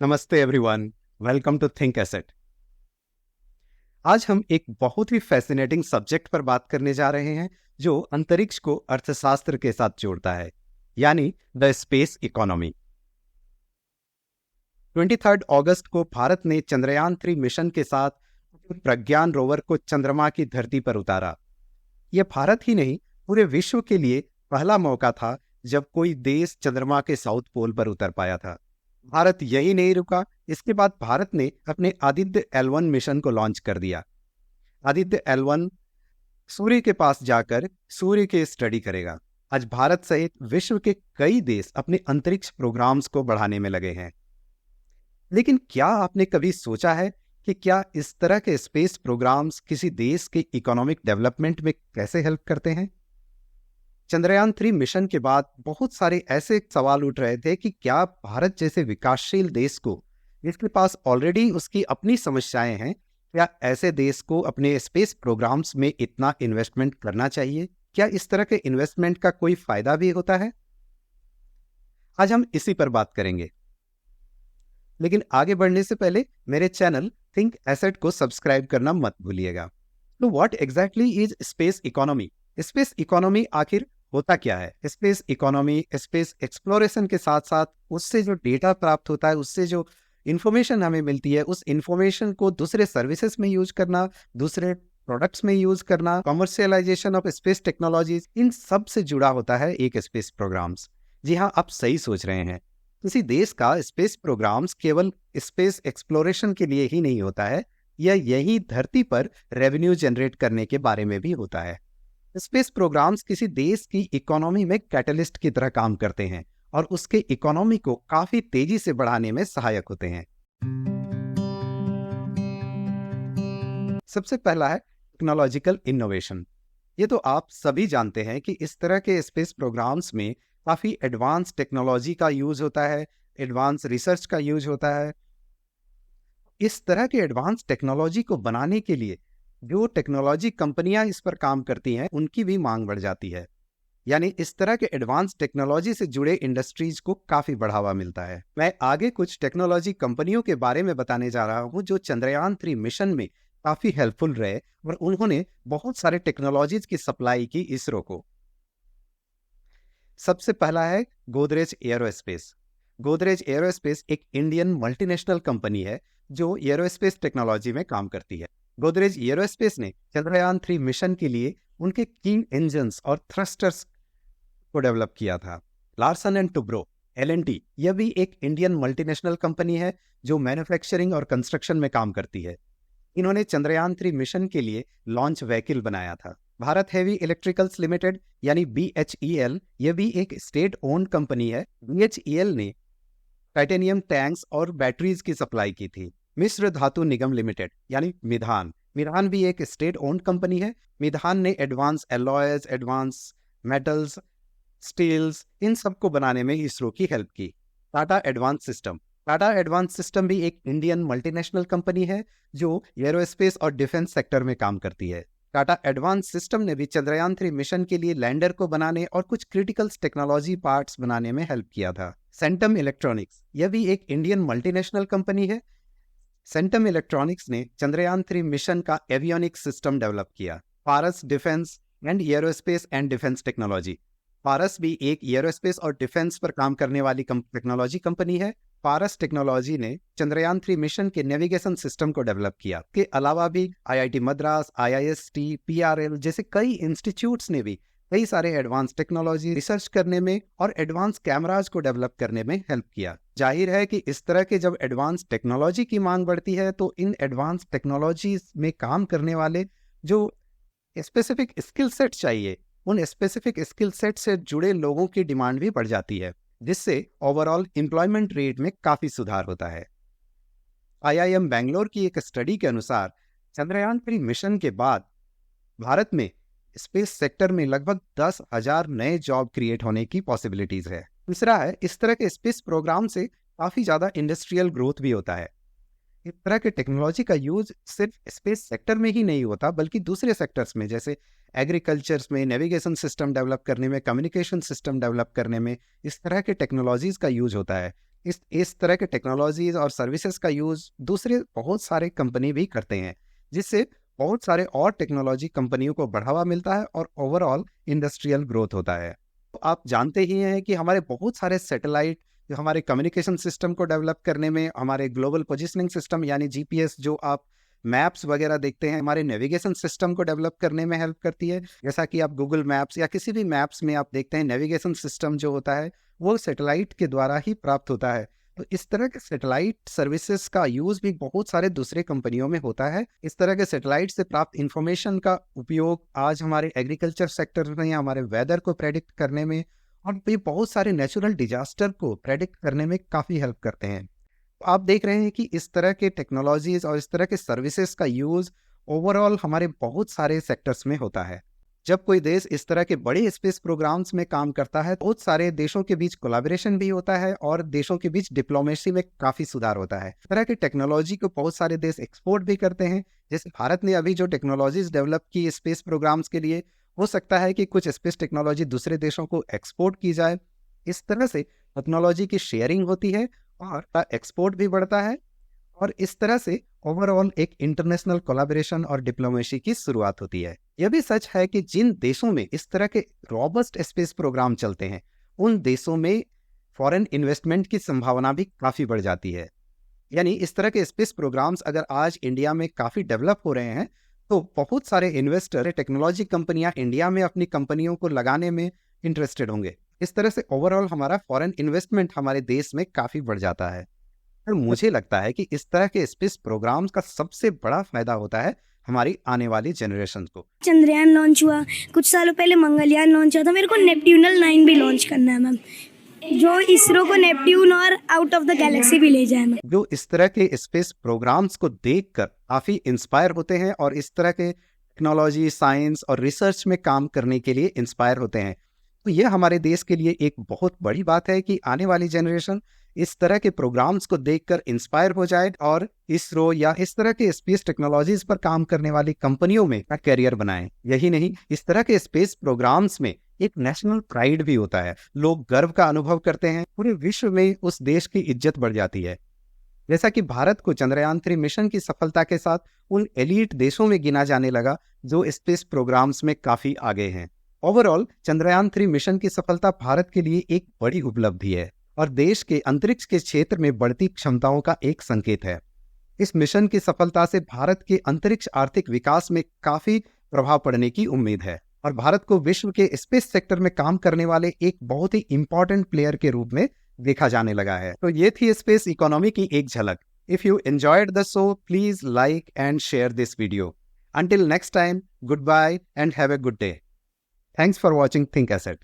नमस्ते everyone. Welcome to think asset. आज हम एक बहुत ही फैसिनेटिंग सब्जेक्ट पर बात करने जा रहे हैं जो अंतरिक्ष को अर्थशास्त्र के साथ जोड़ता है, यानी द स्पेस इकोनॉमी। 23 अगस्त को भारत ने चंद्रयान-3 मिशन के साथ प्रज्ञान रोवर को चंद्रमा की धरती पर उतारा। यह भारत ही नहीं, पूरे विश्व के लिए पहला मौका था जब कोई देश चंद्रमा के साउथ पोल पर उतर पाया था। भारत यही नहीं रुका, इसके बाद भारत ने अपने आदित्य L1 मिशन को लॉन्च कर दिया। आदित्य L1 सूर्य के पास जाकर सूर्य की स्टडी करेगा। आज भारत सहित विश्व के कई देश अपने अंतरिक्ष प्रोग्राम्स को बढ़ाने में लगे हैं। लेकिन क्या आपने कभी सोचा है कि क्या इस तरह के स्पेस प्रोग्राम्स किसी देश के इकोनॉमिक डेवलपमेंट में कैसे हेल्प करते हैं? चंद्रयान-3 मिशन के बाद बहुत सारे ऐसे सवाल उठ रहे थे कि क्या भारत जैसे विकासशील देश को, जिसके पास ऑलरेडी उसकी अपनी समस्याएं हैं, क्या ऐसे देश को अपने स्पेस प्रोग्राम्स में इतना इन्वेस्टमेंट करना चाहिए? क्या इस तरह के इन्वेस्टमेंट का कोई फायदा भी होता है? आज हम इसी पर बात करेंगे। लेकिन आगे बढ़ने से पहले मेरे चैनल थिंक एसेट को सब्सक्राइब करना मत भूलिएगा। तो what exactly is space economy? Space economy आखिर होता क्या है? स्पेस इकोनॉमी स्पेस एक्सप्लोरेशन के साथ साथ उससे जो डेटा प्राप्त होता है, उससे जो इंफॉर्मेशन हमें मिलती है, उस इंफॉर्मेशन को दूसरे सर्विसेज में यूज करना, दूसरे प्रोडक्ट्स में यूज करना, कमर्शियलाइजेशन ऑफ स्पेस टेक्नोलॉजीज, इन सब से जुड़ा होता है एक स्पेस प्रोग्राम्स। जी हाँ, आप सही सोच रहे हैं। किसी देश का स्पेस प्रोग्राम्स केवल स्पेस एक्सप्लोरेशन के लिए ही नहीं होता है, यह यही धरती पर रेवेन्यू जनरेट करने के बारे में भी होता है। स्पेस प्रोग्राम्स किसी देश की इकोनॉमी में कैटलिस्ट की तरह काम करते हैं और उसके इकोनॉमी को काफी तेजी से बढ़ाने में सहायक होते हैं। सबसे पहला है टेक्नोलॉजिकल इनोवेशन। ये तो आप सभी जानते हैं कि इस तरह के स्पेस प्रोग्राम्स में काफी एडवांस टेक्नोलॉजी का यूज होता है, एडवांस रिसर्च का यूज होता है। इस तरह के एडवांस टेक्नोलॉजी को बनाने के लिए जो टेक्नोलॉजी कंपनियां इस पर काम करती हैं, उनकी भी मांग बढ़ जाती है। यानी इस तरह के एडवांस टेक्नोलॉजी से जुड़े इंडस्ट्रीज को काफी बढ़ावा मिलता है। मैं आगे कुछ टेक्नोलॉजी कंपनियों के बारे में बताने जा रहा हूं जो चंद्रयान-3 मिशन में काफी हेल्पफुल रहे और उन्होंने बहुत सारे टेक्नोलॉजीज की सप्लाई की इसरो को। सबसे पहला है गोदरेज एरोस्पेस। गोदरेज एरोस्पेस एक इंडियन मल्टीनेशनल कंपनी है जो एरोस्पेस टेक्नोलॉजी में काम करती है। गोदरेज एरोस्पेस ने चंद्रयान-3 मिशन के लिए उनके की इंजन्स और थ्रस्टर्स को डेवलप किया था। लार्सन एंड टुब्रो LNT, यह भी एक इंडियन मल्टीनेशनल कंपनी है जो मैन्युफैक्चरिंग और कंस्ट्रक्शन में काम करती है। इन्होंने चंद्रयान-3 मिशन के लिए लॉन्च व्हीकल बनाया था। भारत हेवी इलेक्ट्रिकल्स लिमिटेड यानी BHEL, यह भी एक स्टेट ओन्ड कंपनी है। BHEL ने टाइटेनियम टैंक्स और बैटरीज की सप्लाई की थी। मिश्र धातु निगम लिमिटेड यानी मिधान भी एक स्टेट ओन्ड कंपनी है। मिधान ने advance alloys, advance metals, steels, इन सब को बनाने में इसरो की हेल्प की। टाटा एडवांस सिस्टम भी एक इंडियन मल्टीनेशनल कंपनी है जो एरोस्पेस और डिफेंस सेक्टर में काम करती है। टाटा एडवांस सिस्टम ने भी चंद्रयान-3 मिशन के लिए लैंडर को बनाने और कुछ क्रिटिकल टेक्नोलॉजी पार्ट्स बनाने में हेल्प किया था। सेंटम इलेक्ट्रॉनिक्स, यह भी एक इंडियन मल्टीनेशनल कंपनी है। सेंटम इलेक्ट्रॉनिक्स ने चंद्रयान-3 मिशन का एवियोनिक्स सिस्टम डेवलप किया। Paras defence and aerospace and defence technology, Paras भी एक एरोस्पेस और डिफेंस पर काम करने वाली टेक्नोलॉजी कंपनी है। पारस टेक्नोलॉजी ने चंद्रयान-3 मिशन के नेविगेशन सिस्टम को डेवलप किया। के अलावा भी IIT मद्रास, IIST, PRL जैसे कई इंस्टीट्यूट्स ने भी कई सारे एडवांस टेक्नोलॉजी रिसर्च करने में और एडवांस कैमराज को डेवलप करने में हेल्प किया। जाहिर है कि इस तरह के जब एडवांस टेक्नोलॉजी की मांग बढ़ती है तो इन एडवांस टेक्नोलॉजी में काम करने वाले जो स्पेसिफिक स्किल सेट चाहिए, उन स्पेसिफिक स्किल सेट से जुड़े लोगों की डिमांड भी बढ़ जाती है, जिससे ओवरऑल एम्प्लॉयमेंट रेट में काफी सुधार होता है। IIM बैंगलोर की एक स्टडी के अनुसार चंद्रयान-3 मिशन के बाद भारत में स्पेस सेक्टर में लगभग 10,000 नए जॉब क्रिएट होने की पॉसिबिलिटीज है। दूसरा है, इस तरह के स्पेस प्रोग्राम से काफी ज्यादा इंडस्ट्रियल ग्रोथ भी होता है। इस तरह के टेक्नोलॉजी का यूज सिर्फ स्पेस सेक्टर में ही नहीं होता बल्कि दूसरे सेक्टर्स में, जैसे एग्रीकल्चर्स में, नेविगेशन सिस्टम डेवलप करने में, कम्युनिकेशन सिस्टम डेवलप करने में इस तरह के टेक्नोलॉजीज का यूज होता है। इस तरह के टेक्नोलॉजीज और सर्विसेज का यूज दूसरे बहुत सारे कंपनी भी करते हैं, जिससे बहुत सारे और टेक्नोलॉजी कंपनियों को बढ़ावा मिलता है और ओवरऑल इंडस्ट्रियल ग्रोथ होता है। तो आप जानते ही हैं कि हमारे बहुत सारे सैटेलाइट जो हमारे कम्युनिकेशन सिस्टम को डेवलप करने में, हमारे ग्लोबल पोजिशनिंग सिस्टम यानी जीपीएस जो आप मैप्स वगैरह देखते हैं, हमारे नेविगेशन सिस्टम को डेवलप करने में हेल्प करती है। जैसा कि आप गूगल मैप्स या किसी भी मैप्स में आप देखते हैं, नेविगेशन सिस्टम जो होता है वो सैटेलाइट के द्वारा ही प्राप्त होता है। तो इस तरह के सैटेलाइट सर्विसेज का यूज भी बहुत सारे दूसरे कंपनियों में होता है। इस तरह के सैटेलाइट से प्राप्त इंफॉर्मेशन का उपयोग आज हमारे एग्रीकल्चर सेक्टर में, हमारे वेदर को प्रेडिक्ट करने में और भी बहुत सारे नेचुरल डिजास्टर को प्रेडिक्ट करने में काफ़ी हेल्प करते हैं। तो आप देख रहे हैं कि इस तरह के टेक्नोलॉजीज और इस तरह के सर्विसेज का यूज ओवरऑल हमारे बहुत सारे सेक्टर्स में होता है। जब कोई देश इस तरह के बड़े स्पेस प्रोग्राम्स में काम करता है, बहुत सारे देशों के बीच कोलैबोरेशन भी होता है और देशों के बीच डिप्लोमेसी में काफ़ी सुधार होता है। इस तरह की टेक्नोलॉजी को बहुत सारे देश एक्सपोर्ट भी करते हैं। जैसे भारत ने अभी जो टेक्नोलॉजीज डेवलप की स्पेस प्रोग्राम्स के लिए, हो सकता है कि कुछ स्पेस टेक्नोलॉजी दूसरे देशों को एक्सपोर्ट की जाए। इस तरह से टेक्नोलॉजी की शेयरिंग होती है और एक्सपोर्ट भी बढ़ता है और इस तरह से ओवरऑल एक इंटरनेशनल कोलैबोरेशन और डिप्लोमेसी की शुरुआत होती है। यह भी सच है कि जिन देशों में इस तरह के रॉबस्ट स्पेस प्रोग्राम चलते हैं, उन देशों में फॉरेन इन्वेस्टमेंट की संभावना भी काफ़ी बढ़ जाती है। यानी इस तरह के स्पेस प्रोग्राम्स अगर आज इंडिया में काफ़ी डेवलप हो रहे हैं, तो बहुत सारे इन्वेस्टर, टेक्नोलॉजी कंपनियां इंडिया में अपनी कंपनियों को लगाने में इंटरेस्टेड होंगे। इस तरह से ओवरऑल हमारा फॉरेन इन्वेस्टमेंट हमारे देश में काफ़ी बढ़ जाता है। और मुझे लगता है कि इस तरह के स्पेस प्रोग्राम्स का सबसे बड़ा फायदा होता है हमारी आने वाली जनरेशन को। चंद्रयान लॉन्च हुआ, कुछ सालों पहले मंगलयान लॉन्च हुआ था, मेरे को नेपट्यूनल 9 भी लॉन्च करना है मैम, जो इसरो को नेपट्यून और आउट ऑफ द गैलेक्सी भी ले जाए। जो इस तरह के स्पेस प्रोग्राम्स को देखकर काफ़ी इंस्पायर होते हैं और इस तरह के टेक्नोलॉजी, साइंस और रिसर्च में काम करने के लिए इंस्पायर होते हैं। तो यह हमारे देश के लिए एक बहुत बड़ी बात है कि आने वाली जनरेशन इस तरह के प्रोग्राम्स को देखकर इंस्पायर हो जाए और इसरो या इस तरह के स्पेस टेक्नोलॉजीज पर काम करने वाली कंपनियों में करियर बनाएं। यही नहीं, इस तरह के स्पेस प्रोग्राम्स में एक नेशनल प्राइड भी होता है। लोग गर्व का अनुभव करते हैं, पूरे विश्व में उस देश की इज्जत बढ़ जाती है। जैसा कि भारत को चंद्रयान 3 मिशन की सफलता के साथ उन एलीट देशों में गिना जाने लगा जो स्पेस प्रोग्राम्स में काफी आगे हैं। ओवरऑल चंद्रयान 3 मिशन की सफलता भारत के लिए एक बड़ी उपलब्धि है और देश के अंतरिक्ष के क्षेत्र में बढ़ती क्षमताओं का एक संकेत है। इस मिशन की सफलता से भारत के अंतरिक्ष आर्थिक विकास में काफी प्रभाव पड़ने की उम्मीद है और भारत को विश्व के स्पेस सेक्टर में काम करने वाले एक बहुत ही इंपॉर्टेंट प्लेयर के रूप में देखा जाने लगा है। तो ये थी स्पेस इकोनॉमी की एक झलक। If you enjoyed the show, please like and share this video. Until next time, goodbye and have a good day. Thanks for watching Think Asset.